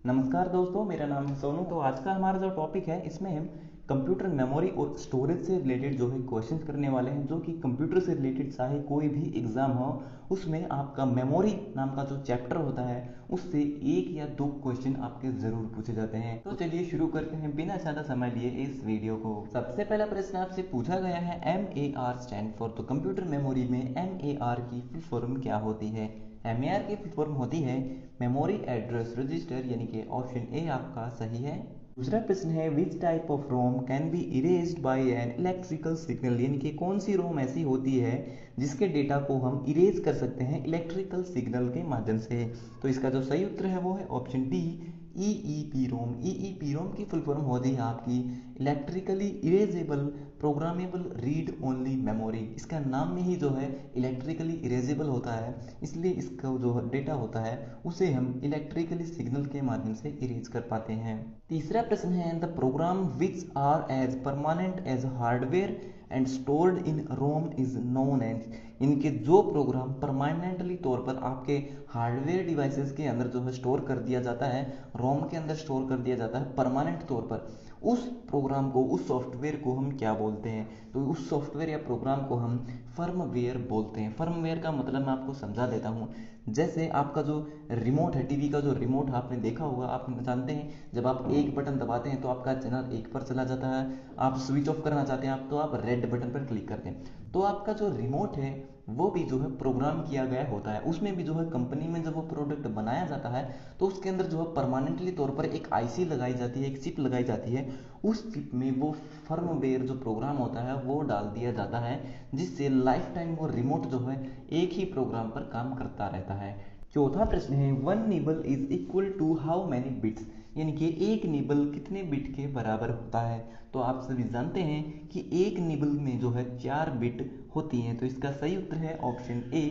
नमस्कार दोस्तों, मेरा नाम है सोनू। तो आज का हमारा जो टॉपिक है इसमें हम कंप्यूटर मेमोरी और स्टोरेज से रिलेटेड जो है क्वेश्चंस करने वाले हैं, जो कि कंप्यूटर से रिलेटेड चाहे कोई भी एग्जाम हो उसमें आपका मेमोरी नाम का जो चैप्टर होता है उससे एक या दो क्वेश्चन आपके जरूर पूछे जाते हैं। तो चलिए शुरू करते हैं बिना ज़्यादा समय लिए इस वीडियो को। सबसे पहला प्रश्न आपसे पूछा गया है MAR स्टैंड फॉर। तो कंप्यूटर मेमोरी में MAR की फुल फॉर्म क्या होती है? MAR की फुल फॉर्म होती है मेमोरी एड्रेस रजिस्टर, यानी कि ऑप्शन ए आपका सही है। दूसरा प्रश्न है which type of ROM can be erased by an electrical signal, यानी कि कौन सी रोम ऐसी होती है जिसके डेटा को हम इरेज कर सकते हैं इलेक्ट्रिकल सिग्नल के माध्यम से। तो इसका जो सही उत्तर है वो है ऑप्शन डी, ईईपी रोम। ईईपी रोम की फुल फॉर्म होती है आपकी electrically erasable programmable read only memory. इसका नाम में ही जो है इलेक्ट्रिकली इरेजेबल होता है, इसलिए इसका जो डेटा होता है उसे हम इलेक्ट्रिकली सिग्नल के माध्यम से इरेज कर पाते हैं। तीसरा प्रश्न है the program which are as permanent as hardware and stored in ROM is known as, इनके जो प्रोग्राम परमानेंटली तौर पर आपके हार्डवेयर डिवाइसेस के अंदर जो है स्टोर कर दिया जाता है, रोम के अंदर स्टोर कर दिया जाता है परमानेंट तौर पर, उस प्रोग्राम को, उस सॉफ्टवेयर को हम क्या बोलते हैं? तो उस सॉफ्टवेयर या प्रोग्राम को हम फर्मवेयर बोलते हैं। फर्मवेयर का मतलब मैं आपको समझा देता हूँ। जैसे आपका जो रिमोट है, टीवी का जो रिमोट आपने देखा होगा, आप जानते हैं जब आप एक बटन दबाते हैं तो आपका चैनल एक पर चला जाता है। आप स्विच ऑफ करना चाहते हैं आप, तो आप रेड बटन पर क्लिक करते हैं। तो आपका जो रिमोट है वो भी जो है प्रोग्राम किया गया होता है। उसमें भी जो है कंपनी में जब वो प्रोडक्ट बनाया जाता है तो उसके अंदर जो है परमानेंटली तौर पर एक आईसी लगाई जाती है, एक चिप लगाई जाती है। उस चिप में वो फर्मवेयर जो प्रोग्राम होता है वो डाल दिया जाता है, जिससे लाइफ टाइम वो रिमोट जो है एक ही प्रोग्राम पर काम करता रहता है। चौथा प्रश्न है one nibble is equal to how many bits, यानी कि एक निबल कितने बिट के बराबर होता है? तो आप सभी जानते हैं कि एक निबल में जो है 4 बिट होती हैं, तो इसका सही उत्तर है ऑप्शन ए।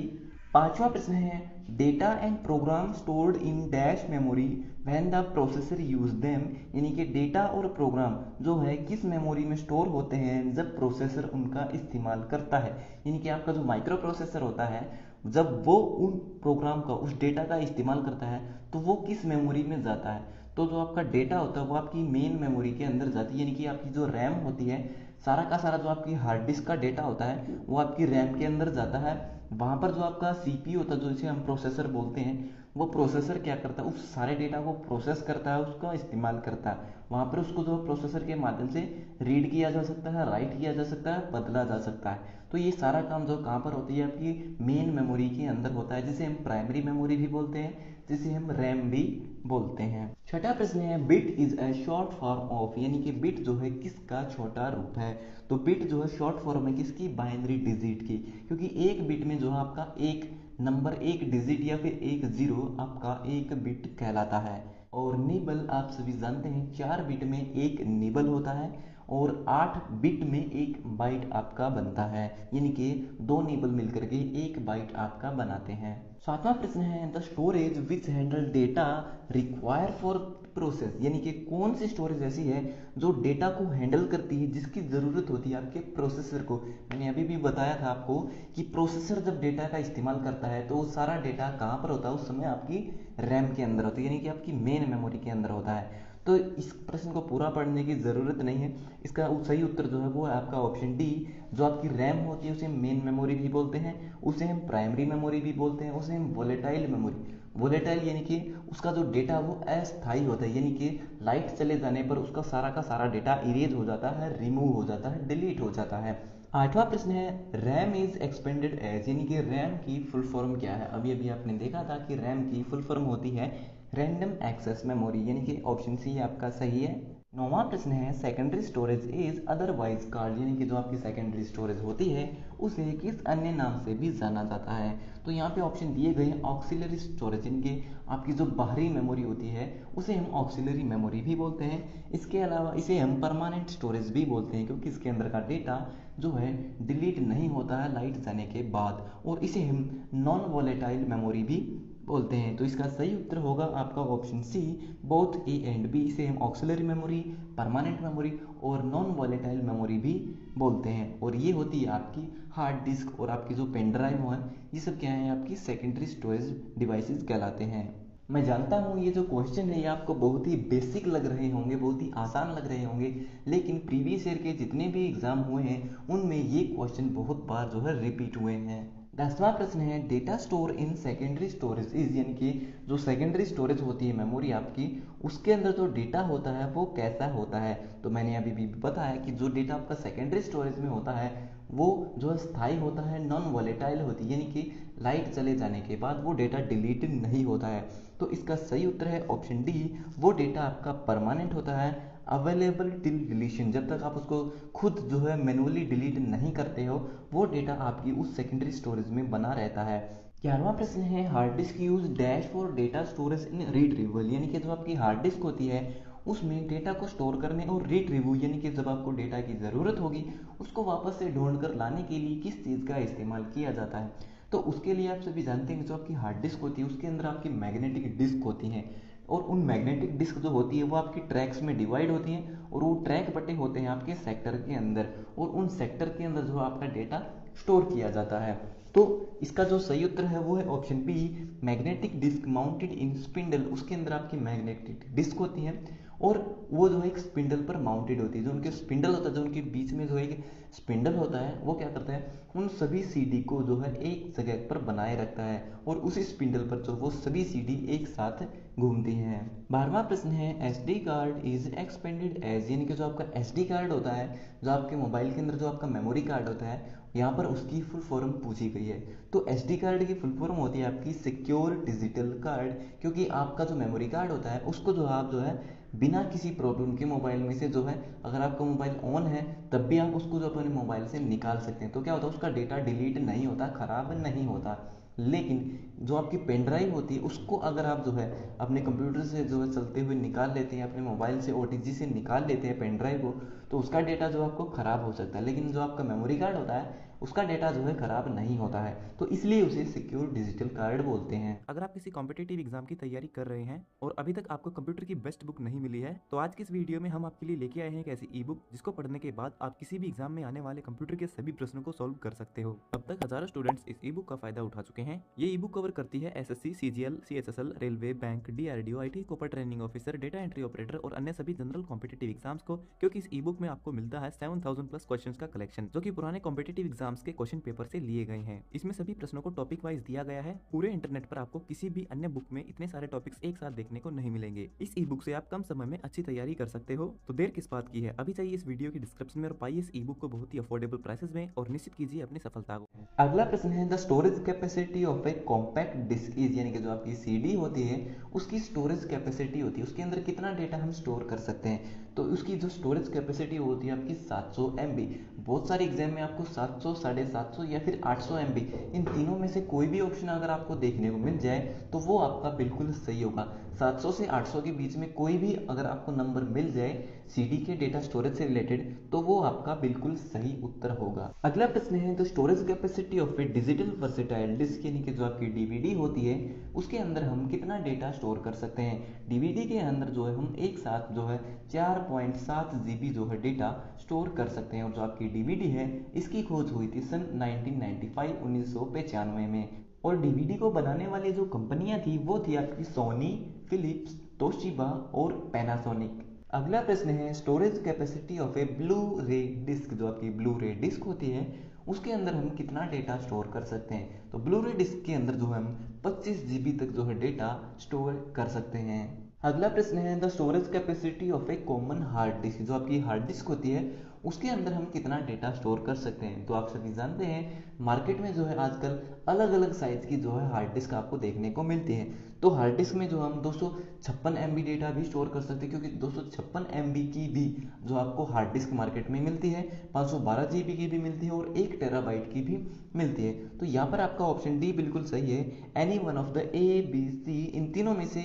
पांचवा प्रश्न है data and program stored in dash memory when the processor use them, यानी कि डेटा और प्रोग्राम जो है किस मेमोरी में स्टोर होते हैं जब प्रोसेसर उनका इस्तेमाल करता है। यानी कि आपका जो माइक्रो प्रोसेसर होता है जब वो उन प्रोग्राम का, उस डेटा का इस्तेमाल करता है तो वो किस मेमोरी में जाता है? तो जो आपका डेटा होता है वो आपकी मेन मेमोरी के अंदर जाती है, यानी कि आपकी जो रैम होती है, सारा का सारा जो आपकी हार्ड डिस्क का डेटा होता है वो आपकी रैम के अंदर जाता है। वहाँ पर जो आपका सीपीयू होता है, जो इसे हम प्रोसेसर बोलते हैं, वो प्रोसेसर क्या करता है, उस सारे डेटा को प्रोसेस करता है, उसका इस्तेमाल करता है। वहाँ पर उसको जो प्रोसेसर के माध्यम से रीड किया जा सकता है, राइट किया जा सकता है, बदला जा सकता है। तो ये सारा काम जो कहाँ पर होती है, आपकी मेन मेमोरी के अंदर होता है, जिसे हम प्राइमरी मेमोरी भी बोलते हैं, जिसे हम रैम भी बोलते हैं। छठा प्रश्न है bit is a short form of, यानी कि बिट जो है किसका छोटा रूप है? तो बिट जो है शॉर्ट फॉर्म है किसकी? बाइनरी डिजिट की, क्योंकि एक बिट में जो है आपका एक नंबर, एक डिजिट या फिर एक जीरो आपका एक बिट कहलाता है। और निबल आप सभी जानते हैं 4 बिट में एक निबल होता है और 8 बिट में एक बाइट आपका बनता है, यानी कि 2 निबल मिलकर के एक बाइट आपका बनाते हैं। सातवां प्रश्न है the storage which handle data require for process, यानी कि कौन सी स्टोरेज ऐसी है जो डेटा को हैंडल करती है, जिसकी ज़रूरत होती है आपके प्रोसेसर को। मैंने अभी भी बताया था आपको कि प्रोसेसर जब डेटा का इस्तेमाल करता है तो वो सारा डेटा कहाँ पर होता है, उस समय आपकी रैम के अंदर होता है, यानी कि आपकी मेन मेमोरी के अंदर होता है। तो इस प्रश्न को पूरा पढ़ने की ज़रूरत नहीं है, इसका सही उत्तर जो है वो है आपका ऑप्शन डी। जो आपकी रैम होती है उसे मेन मेमोरी भी बोलते हैं, उसे हम प्राइमरी मेमोरी भी बोलते हैं, उसे हम वोलेटाइल मेमोरी, वोलेटाइल यानी कि उसका जो डेटा वो अस्थायी होता है, यानी कि लाइट चले जाने पर उसका सारा का सारा डेटा इरेज हो जाता है, रिमूव हो जाता है, डिलीट हो जाता है। आठवां प्रश्न है रैम इज एक्सपेंडेड एज, यानी कि रैम की फुल फॉर्म क्या है? अभी अभी आपने देखा था कि रैम की फुल फॉर्म होती है रैंडम एक्सेस मेमोरी, यानी कि ऑप्शन सी आपका सही है। नौवां प्रश्न है secondary storage is otherwise called, यानी कि जो आपकी सेकेंडरी स्टोरेज होती है उसे किस अन्य नाम से भी जाना जाता है? तो यहाँ पे ऑप्शन दिए गए हैं ऑक्सिलरी स्टोरेज, यानी कि आपकी जो बाहरी मेमोरी होती है उसे हम ऑक्सिलरी मेमोरी भी बोलते हैं। इसके अलावा इसे हम परमानेंट स्टोरेज भी बोलते हैं, क्योंकि इसके अंदर का डेटा जो है डिलीट नहीं होता है लाइट जाने के बाद, और इसे हम नॉन वोलेटाइल मेमोरी भी बोलते हैं। तो इसका सही उत्तर होगा आपका option C, both A and B. इसे हम ऑक्सिलरी मेमोरी, परमानेंट मेमोरी और नॉन वॉलेटाइल मेमोरी भी बोलते हैं। और ये होती है आपकी हार्ड डिस्क और आपकी जो पेन ड्राइव है, ये सब क्या है आपकी सेकेंडरी स्टोरेज डिवाइसेस कहलाते हैं। मैं जानता हूँ ये जो क्वेश्चन है ये आपको बहुत ही बेसिक लग रहे होंगे, बहुत ही आसान लग रहे होंगे, लेकिन प्रीवियस ईयर के जितने भी एग्जाम हुए हैं उनमें ये क्वेश्चन बहुत बार जो है रिपीट हुए हैं। 10वां प्रश्न है data store in secondary storage is, यानी कि जो सेकेंडरी स्टोरेज होती है मेमोरी आपकी, उसके अंदर जो डेटा होता है वो कैसा होता है। तो मैंने अभी भी बताया कि जो डेटा आपका सेकेंडरी स्टोरेज में होता है वो जो स्थायी होता है, नॉन वॉलेटाइल होती है, यानी कि लाइट चले जाने के बाद वो डेटा डिलीट नहीं होता है। तो इसका सही उत्तर है ऑप्शन डी, वो डेटा आपका परमानेंट होता है, अवेलेबल टिल डिलीशन, जब तक आप उसको खुद जो है मैनुअली डिलीट नहीं करते हो वो डेटा आपकी उस सेकेंडरी स्टोरेज में बना रहता है। 11वां प्रश्न है hard disk use dash for data storage in retrieval, यानी कि जो आपकी हार्ड डिस्क होती है उसमें डेटा को स्टोर करने और रिट्रीव, यानी कि जब आपको डेटा की ज़रूरत होगी उसको वापस से ढूंढ कर लाने के लिए किस चीज़ का इस्तेमाल किया जाता है। तो उसके लिए आप सभी जानते हैं कि जो आपकी हार्ड डिस्क होती है उसके अंदर आपकी मैग्नेटिक डिस्क होती हैं, और उन मैग्नेटिक डिस्क जो होती है वो आपकी ट्रैक्स में डिवाइड होती हैं, और वो ट्रैक बटे होते हैं आपके सेक्टर के अंदर, और उन सेक्टर के अंदर जो आपका डेटा स्टोर किया जाता है। तो इसका जो सही उत्तर है वो है option B, magnetic disk mounted in spindle. उसके अंदर आपकी मैग्नेटिक डिस्क होती है और वो जो है एक स्पिंडल पर माउंटेड होती है। जो उनके स्पिंडल होता है, जो उनके बीच में जो एक स्पिंडल होता है, वो क्या करता है उन सभी सीडी को जो है एक जगह पर बनाए रखता है, और उसी स्पिंडल पर जो वो सभी सीडी एक साथ घूमती हैं। 12वां प्रश्न है SD card is expanded as, यानी कि जो आपका एसडी कार्ड होता है, जो आपके मोबाइल के अंदर जो आपका मेमोरी कार्ड होता है, यहाँ पर उसकी फुल फॉर्म पूछी गई है। तो एसडी कार्ड की फुल फॉर्म होती है आपकी सिक्योर डिजिटल कार्ड, क्योंकि आपका जो मेमोरी कार्ड होता है उसको जो आप जो है बिना किसी प्रॉब्लम के मोबाइल में से जो है, अगर आपका मोबाइल ऑन है तब भी आप उसको जो अपने मोबाइल से निकाल सकते हैं। तो क्या होता है उसका डेटा डिलीट नहीं होता, खराब नहीं होता। लेकिन जो आपकी पेन ड्राइव होती है उसको अगर आप जो है अपने कंप्यूटर से जो है चलते हुए निकाल लेते हैं, अपने मोबाइल से ओटीजी से निकाल लेते हैं पेन ड्राइव को, तो उसका डेटा जो आपको खराब हो सकता है। लेकिन जो आपका मेमोरी कार्ड होता है उसका डेटा जो है खराब नहीं होता है, तो इसलिए उसे सिक्योर डिजिटल कार्ड बोलते हैं। अगर आप किसी कॉम्पिटिटिव एग्जाम की तैयारी कर रहे हैं और अभी तक आपको कंप्यूटर की बेस्ट बुक नहीं मिली है, तो आज की इस वीडियो में हम आपके लिए लेके आए हैं एक ऐसी ई बुक जिसको पढ़ने के बाद आप किसी भी एग्जाम में आने वाले कंप्यूटर के सभी प्रश्नों को सॉल्व कर सकते हो। अब तक हजारों स्टूडेंट्स इस ई बुक का फायदा उठा चुके हैं। ये ई बुक कवर करती है SSC, CGL, CSSL, railway, bank, DRDO, IT, copper training officer, data entry operator और अन्य सभी जनरल कॉम्पिटिटिव एग्जाम्स को, क्योंकि इस ई बुक में आपको मिलता है 7000 प्लस क्वेश्चन का कलेक्शन, जो कि पुराने कॉम्पिटिटिव एग्जाम्स के क्वेश्चन पेपर से लिए गए हैं। इसमें सभी प्रश्नों को टॉपिक वाइज दिया गया है। पूरे इंटरनेट पर आपको किसी भी अन्य बुक में इतने सारे टॉपिक्स एक साथ देखने को नहीं मिलेंगे। इस ई बुक से आप कम समय में अच्छी तैयारी कर सकते हो। तो देर किस बात की है, अभी चाहिए इस वीडियो की डिस्क्रिप्शन में और पाइए इस ई बुक को बहुत ही अफोर्डेबल प्राइसेस में और निश्चित कीजिए अपनी सफलता को। अगला प्रश्न है the storage capacity of a compact disc is, यानी कि जो आपकी सीडी होती है उसकी स्टोरेज कैपेसिटी होती है, उसके अंदर कितना डेटा हम स्टोर कर सकते हैं। तो उसकी जो स्टोरेज कैपेसिटी होती है आपकी 700 MB। बहुत सारे एग्जाम में आपको 700, 750 या फिर 800 MB, इन तीनों में से कोई भी ऑप्शन अगर आपको देखने को मिल जाए तो वो आपका बिल्कुल सही होगा। 700 से 800 के बीच में कोई भी अगर आपको नंबर मिल जाए सीडी के डेटा स्टोरेज से रिलेटेड तो वो आपका बिल्कुल सही उत्तर होगा। अगला प्रश्न है the storage capacity of a digital versatile disc, यानी कि जो आपकी डीवीडी होती है उसके अंदर हम कितना डेटा स्टोर कर सकते हैं। डीवीडी के अंदर जो है हम एक साथ जो है 4.7 GB जो है डेटा स्टोर कर सकते हैं, और जो आपकी डीवीडी है इसकी खोज हुई थी सन 1995 में, और डीवीडी को बनाने वाली जो कंपनियां थी वो थी आपकी सोनी, फिलिप्स, तोशिबा और पैनासोनिक। अगला प्रश्न है storage capacity of A blue रे डिस्क, जो आपकी ब्लू रे डिस्क होती है उसके अंदर हम कितना डेटा स्टोर कर सकते हैं। तो ब्लू रे डिस्क के अंदर जो हम 25 GB तक जो है डेटा स्टोर कर सकते हैं। अगला प्रश्न है the storage capacity of A common hard disk, जो आपकी हार्ड डिस्क होती है उसके अंदर हम कितना डेटा स्टोर कर सकते हैं। तो आप सभी जानते हैं मार्केट में जो है आजकल अलग अलग साइज की जो है हार्ड डिस्क आपको देखने को मिलती है। तो हार्ड डिस्क में जो हम 256 MB डेटा भी स्टोर कर सकते हैं, क्योंकि 256 MB की भी जो आपको हार्ड डिस्क मार्केट में मिलती है, 512 GB की भी मिलती है और 1 टेराबाइट की भी मिलती है। तो यहाँ पर आपका ऑप्शन डी बिल्कुल सही है, any one of the A B C, इन तीनों में से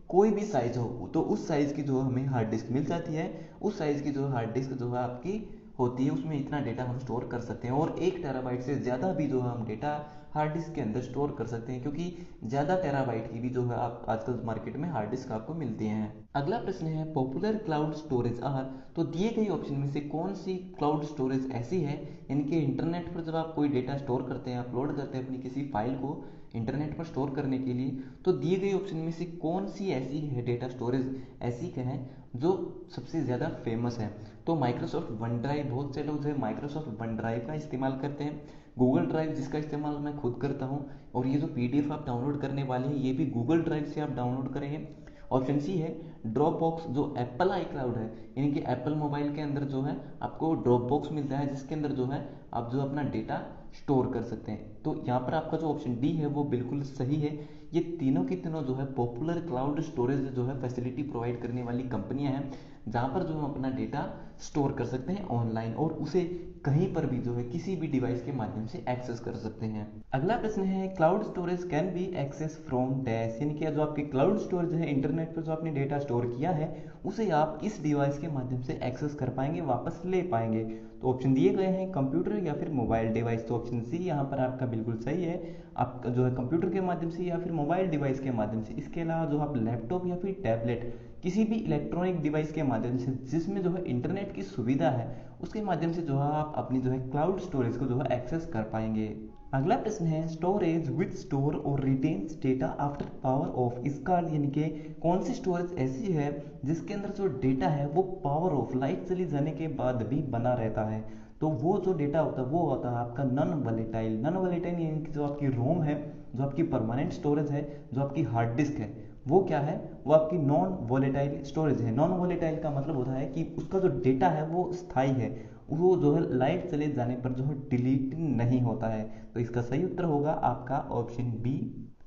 कोई भी साइज हो तो उस साइज की जो हमें हार्ड डिस्क मिल जाती है, उस साइज की जो हार्ड डिस्क जो है आपकी होती है उसमें इतना डेटा हम स्टोर कर सकते हैं, और 1 टेराबाइट से ज़्यादा भी जो हम डेटा हार्ड डिस्क के अंदर स्टोर कर सकते हैं, क्योंकि ज़्यादा टेराबाइट की भी जो है आप आजकल मार्केट में हार्ड डिस्क आपको मिलती हैं। अगला प्रश्न है पॉपुलर क्लाउड स्टोरेज आर, तो दिए गए ऑप्शन में से कौन सी क्लाउड स्टोरेज ऐसी है, यानी कि इंटरनेट पर जब आप कोई डेटा स्टोर करते हैं, अपलोड करते हैं अपनी किसी फाइल को इंटरनेट पर स्टोर करने के लिए, तो दिए गए ऑप्शन में से कौन सी ऐसी है डेटा स्टोरेज ऐसी क्या है जो सबसे ज़्यादा फेमस है? तो माइक्रोसॉफ्ट वन ड्राइव, बहुत से लोग जो है माइक्रोसॉफ्ट वन ड्राइव का इस्तेमाल करते हैं, गूगल ड्राइव जिसका इस्तेमाल मैं खुद करता हूँ, और ये जो PDF आप डाउनलोड करने वाले हैं ये भी गूगल ड्राइव से आप डाउनलोड करेंगे। ऑप्शन सी है ड्रॉप बॉक्स, जो एप्पल आई क्लाउड है, यानी कि एप्पल मोबाइल के अंदर जो है आपको ड्रॉप बॉक्स मिलता है जिसके अंदर जो है आप जो अपना डेटा स्टोर कर सकते हैं। तो यहाँ पर आपका जो ऑप्शन डी है वो बिल्कुल सही है। ये तीनों की तीनों जो है पॉपुलर क्लाउड स्टोरेज जो है फैसिलिटी प्रोवाइड करने वाली कंपनियां हैं, जहाँ पर जो हम अपना डेटा स्टोर कर सकते हैं ऑनलाइन और उसे कहीं पर भी जो है किसी भी डिवाइस के माध्यम से एक्सेस कर सकते हैं। अगला प्रश्न है cloud storage can be access from dash, यानी कि जो आपकी क्लाउड स्टोरेज है, इंटरनेट पर जो आपने डेटा स्टोर किया है उसे आप इस डिवाइस के माध्यम से एक्सेस कर पाएंगे, वापस ले पाएंगे। तो ऑप्शन दिए गए हैं कंप्यूटर या फिर मोबाइल डिवाइस। तो ऑप्शन सी यहाँ पर आपका बिल्कुल सही है, आपका जो है कंप्यूटर के माध्यम से या फिर मोबाइल डिवाइस के माध्यम से। इसके अलावा जो आप लैपटॉप या फिर टैबलेट किसी भी इलेक्ट्रॉनिक डिवाइस के माध्यम से जिसमें जो है इंटरनेट की सुविधा है उसके माध्यम से जो है आप अपनी जो है क्लाउड स्टोरेज को जो है एक्सेस कर पाएंगे। अगला प्रश्न है स्टोरेज विच स्टोर और retains data after power of, इसका यानी कि कौन सी स्टोरेज ऐसी है जिसके अंदर जो डेटा है वो पावर ऑफ, लाइट चली जाने के बाद भी बना रहता है। तो वो जो डेटा होता है वो होता है आपका नॉन वोलेटाइल। नॉन वोलेटाइल यानी कि जो आपकी रोम है, जो आपकी परमानेंट स्टोरेज है, जो आपकी हार्ड डिस्क है, वो क्या है, वो आपकी नॉन वोलेटाइल स्टोरेज है। नॉन वोलेटाइल का मतलब होता है कि उसका जो डेटा है वो स्थायी है, वो जो है लाइट चले जाने पर जो है डिलीट नहीं होता है। तो इसका सही उत्तर होगा आपका ऑप्शन बी।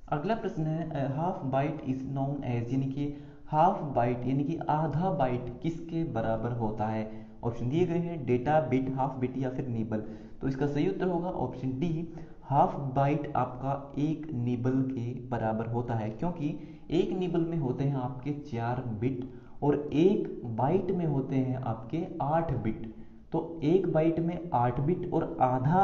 अगला प्रश्न है half byte is known as, यानी कि हाफ बाइट यानी कि आधा बाइट किसके बराबर होता है? ऑप्शन दिए गए हैं डेटा बिट, हाफ बिट या फिर निबल। तो इसका सही उत्तर होगा ऑप्शन डी, हाफ बाइट आपका एक निबल के बराबर होता है, क्योंकि एक निबल में होते हैं आपके 4 बिट और एक बाइट में होते हैं आपके 8 बिट। तो एक बाइट में 8 बिट और आधा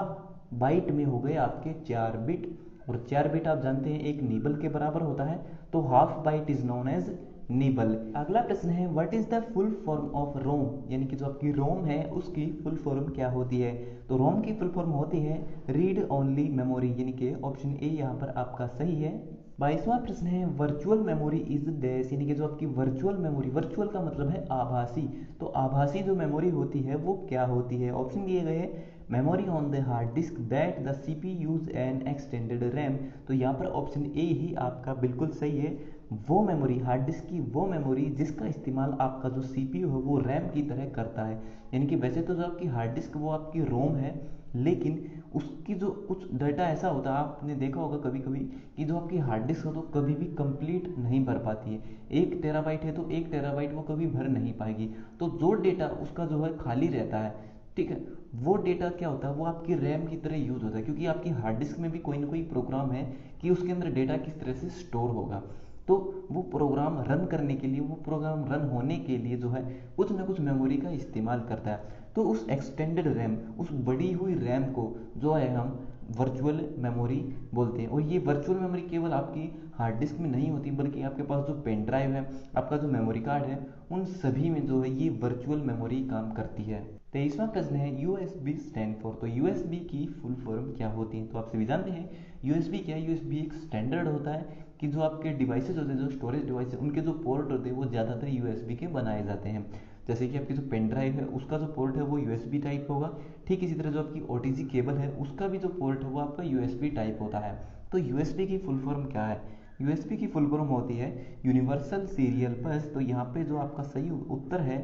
बाइट में हो गए आपके 4 बिट, और 4 बिट आप जानते हैं एक निबल के बराबर होता है। तो half byte is known as nibble. अगला प्रश्न है what is the full form of ROM, यानी कि जो आपकी रोम है उसकी फुल फॉर्म क्या होती है? तो रोम की फुल फॉर्म होती है रीड ओनली मेमोरी, यानी कि ऑप्शन ए यहाँ पर आपका सही है। 22वां प्रश्न है वर्चुअल मेमोरी इज डैश, यानी कि जो आपकी वर्चुअल मेमोरी, वर्चुअल का मतलब है आभासी, तो आभासी जो मेमोरी होती है वो क्या होती है? ऑप्शन दिए गए हैं memory on the hard disk that the CPU use N extended RAM. तो यहाँ पर ऑप्शन ए ही आपका बिल्कुल सही है, वो मेमोरी, हार्ड डिस्क की वो मेमोरी जिसका इस्तेमाल आपका जो CPU है वो रैम की तरह करता है। यानी कि वैसे तो जो आपकी हार्ड डिस्क वो आपकी रोम है, लेकिन उसकी जो कुछ डाटा ऐसा होता है, आपने देखा होगा कभी कभी कि जो आपकी हार्ड डिस्क हो तो कभी भी कंप्लीट नहीं भर पाती है। 1 टेराबाइट है तो 1 टेराबाइट वो कभी भर नहीं पाएगी। तो जो डेटा उसका जो है खाली रहता है, ठीक है, वो डेटा क्या होता है, वो आपकी रैम की तरह यूज होता है, क्योंकि आपकी हार्ड डिस्क में भी कोई ना कोई प्रोग्राम है कि उसके अंदर डेटा किस तरह से स्टोर होगा। तो वो प्रोग्राम रन करने के लिए, वो प्रोग्राम रन होने के लिए जो है कुछ ना कुछ मेमोरी का इस्तेमाल करता है। तो उस एक्सटेंडेड रैम, उस बढ़ी हुई रैम को जो है हम वर्चुअल मेमोरी बोलते हैं। और ये वर्चुअल मेमोरी केवल आपकी हार्ड डिस्क में नहीं होती, बल्कि आपके पास जो पेन ड्राइव है, आपका जो मेमोरी कार्ड है, उन सभी में जो है ये वर्चुअल मेमोरी काम करती है। 23वां प्रश्न है USB स्टैंड फॉर, तो USB की फुल फॉर्म क्या होती है? तो आप सभी जानते हैं USB क्या है। USB एक स्टैंडर्ड होता है कि जो आपके डिवाइसेज होते हैं, जो स्टोरेज डिवाइस, उनके जो पोर्ट होते हैं वो ज़्यादातर USB के बनाए जाते हैं। जैसे कि आपकी जो पेन ड्राइव है उसका जो पोर्ट है वो USB टाइप होगा, ठीक इसी तरह जो आपकी OTG केबल है उसका भी जो पोर्ट है वो आपका USB टाइप होता है। तो USB की फुल फॉर्म क्या है? USB की फुल फॉर्म होती है यूनिवर्सल सीरियल बस। तो यहाँ पे जो आपका सही उत्तर है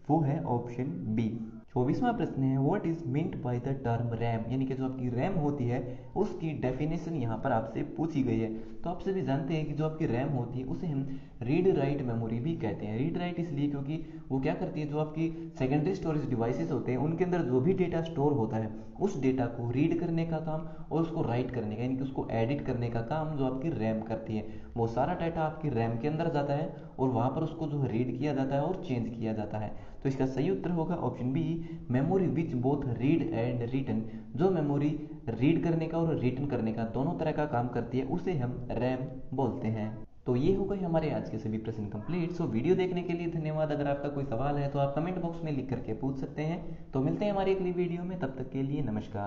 वो है ऑप्शन बी। 24वां प्रश्न है what is meant by the term RAM, यानी कि जो आपकी रैम होती है उसकी डेफिनेशन यहाँ पर आपसे पूछी गई है। तो आप सभी जानते हैं कि जो आपकी रैम होती है उसे हम रीड राइट मेमोरी भी कहते हैं। रीड राइट इसलिए क्योंकि वो क्या करती है, जो आपकी सेकेंडरी स्टोरेज डिवाइसेस होते हैं उनके अंदर जो भी डेटा स्टोर होता है उस डेटा को रीड करने का काम और उसको राइट करने का, यानी कि उसको एडिट करने का काम जो आपकी रैम करती है। वो सारा डाटा आपकी रैम के अंदर जाता है और वहाँ पर उसको जो रीड किया जाता है और चेंज किया जाता है। तो इसका सही उत्तर होगा option B, memory which both read and written. जो मेमोरी रीड करने का और रिटन करने का दोनों तरह का काम करती है उसे हम रैम बोलते हैं। तो ये हो गए हमारे आज के सभी प्रश्न कंप्लीट। सो वीडियो देखने के लिए धन्यवाद। अगर आपका कोई सवाल है तो आप कमेंट बॉक्स में लिख करके पूछ सकते हैं। तो मिलते हैं हमारी अगली वीडियो में, तब तक के लिए नमस्कार।